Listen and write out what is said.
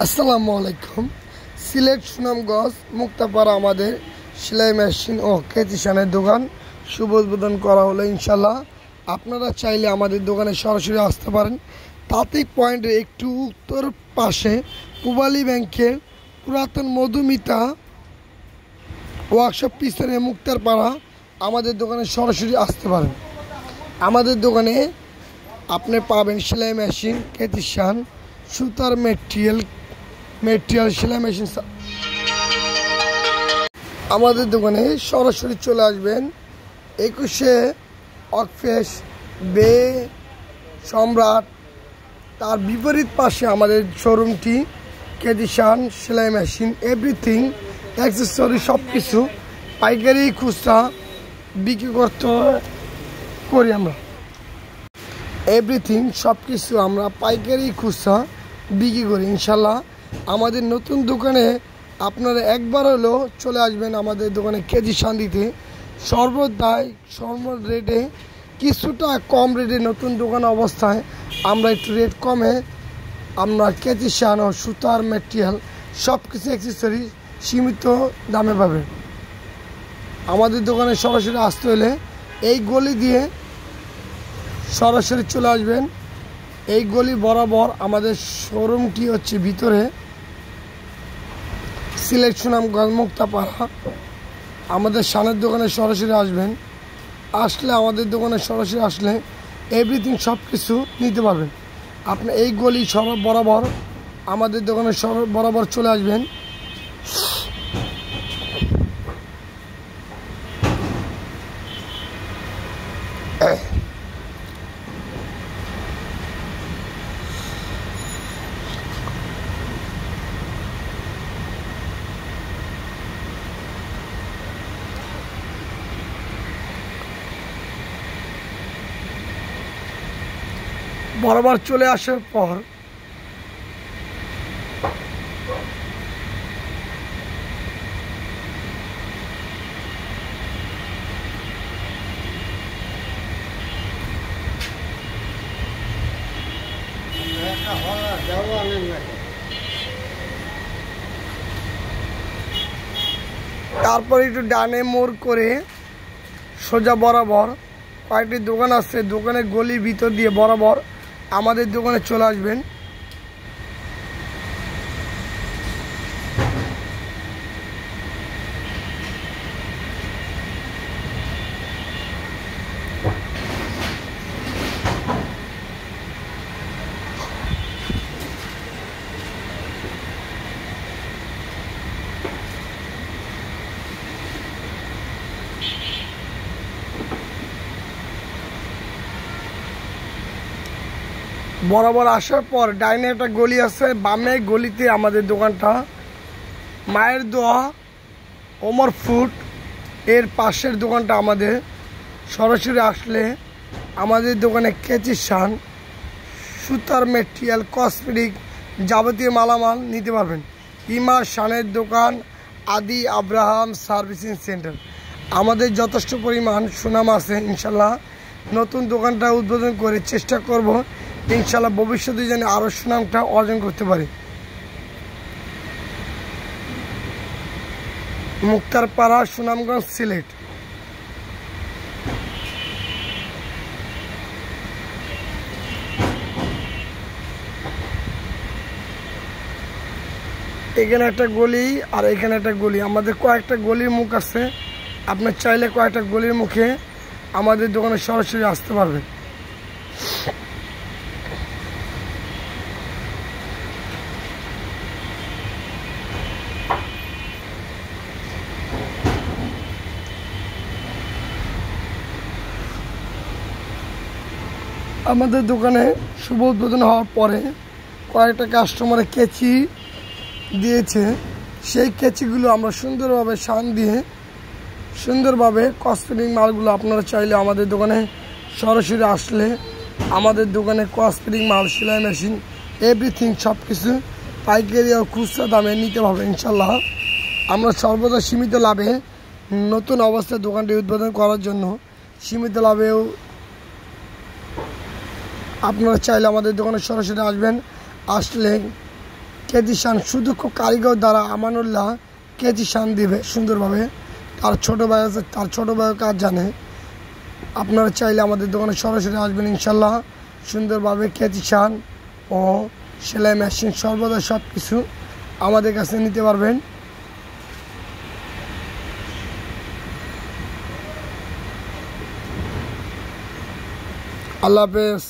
আসসালামু আলাইকুম। সিলেট সুনামগঞ্জ মুক্তাপাড়া আমাদের সেলাই মেশিন ও কেচিশানের দোকান শুভ উদ্বোধন করা হলো ইনশাল্লাহ। আপনারা চাইলে আমাদের দোকানে সরাসরি আসতে পারেন। তাঁতিক পয়েন্টের একটু উত্তর পাশে পূবালী ব্যাংকের পুরাতন মধুমিতা ওয়ার্কশপ পিছনে মুক্তারপাড়া আমাদের দোকানে সরাসরি আসতে পারেন। আমাদের দোকানে আপনি পাবেন সেলাই মেশিন, কেচিশান, সুতার মেটেরিয়াল সেলাই মেশিন। আমাদের দোকানে সরাসরি চলে আসবেন 21 অকফেস বে সম্রাট, তার বিপরীত পাশে আমাদের শোরুমটি। কেচিশান, সেলাই মেশিন, এভরিথিং অ্যাক্সেসরি সব কিছু পাইকারি খুচরা বিক্রি করি আমরা। এভরিথিং সব কিছু আমরা পাইকারি খুচরা বিক্রি করি ইনশাল্লাহ। আমাদের নতুন দোকানে আপনারা একবার হলেও চলে আসবেন আমাদের দোকানে কেচিশান দিতে। সর্বদাই রেটে কিছুটা কম রেটে নতুন দোকান অবস্থায় আমরা একটু রেট কমে আমরা কেচিশান ও সুতার মেটেরিয়াল সব কিছু অ্যাক্সেসরি সীমিত দামে পাবেন। আমাদের দোকানে সরাসরি আসতে হলে এই গলি দিয়ে সরাসরি চলে আসবেন। এই গলি বরাবর আমাদের শোরুমটি হচ্ছে ভিতরে, সিলেট সুনামগঞ্জ মুক্তাপাড়া। আমাদের সানের দোকানে সরাসরি আসবেন। আসলে আমাদের দোকানে সরাসরি আসলে এভরিথিং সব কিছু নিতে পারবেন। আপনি এই গলি বরাবর আমাদের দোকানে বরাবর চলে আসবেন। বরাবর চলে আসার পর তারপর একটু ডানে মোড় করে সোজা বরাবর কয়েকটি দোকান আছে, দোকানের গলির ভিতর দিয়ে বরাবর আমাদের দোকানে চলে আসবেন। বরাবর আসার পর ডাইনে একটা গলি আছে, বামে গলিতে আমাদের দোকানটা। মায়ের দোয়া ওমর ফুড এর পাশের দোকানটা আমাদের। সরাসরি আসলে আমাদের দোকানে কেচিশান, সুতার মেটেরিয়াল, কসমেটিক যাবতীয় মালামাল নিতে পারবেন। ইমা শানের দোকান, আদি আব্রাহাম সার্ভিসিং সেন্টার। আমাদের যথেষ্ট পরিমাণ সুনাম আছে ইনশাল্লাহ। নতুন দোকানটা উদ্বোধন করে চেষ্টা করব ইনশাল্লাহ ভবিষ্যতে যেন আরও সুনামটা অর্জন করতে পারি। মুক্তারপাড়া, সুনামগঞ্জ, সিলেট। এখানে একটা গলি আর এখানে একটা গলি, আমাদের কয়েকটা গলির মুখ আছে। আপনার চাইলে কয়েকটা গলির মুখে আমাদের দোকানে সরাসরি আসতে পারবেন। আমাদের দোকানে শুভ উদ্বোধন হওয়ার পরে কয়েকটা কাস্টমারে কেচি দিয়েছে। সেই কেচিগুলো আমরা সুন্দরভাবে শান দিয়ে সুন্দরভাবে কসমেটিক মালগুলো আপনারা চাইলে আমাদের দোকানে সরাসরি আসলে আমাদের দোকানে কসমেটিক মাল, সেলাই মেশিন, এভরিথিং সব কিছু পাইকারি ও খুচরা দামে নিতে হবে ইনশাল্লাহ। আমরা সর্বদা সীমিত লাভে নতুন অবস্থায় দোকানটি উদ্বোধন করার জন্য সীমিত লাভেও আপনারা চাইলে আমাদের দোকানে সরাসরি আসবেন। আসলে কেজি শান সুদক্ষ কারিগর দ্বারা আমানুল্লাহ কেজি শান দিবে সুন্দরভাবে। তার ছোটো ভাই আছে, তার ছোটো ভাই কাজ জানে। আপনারা চাইলে আমাদের দোকানে সরাসরি আসবেন ইনশাল্লাহ। সুন্দরভাবে কেজি শান ও সেলাই মেশিন সর্বদা সব কিছু আমাদের কাছে নিতে পারবেন। আল্লাহ হাফেজ।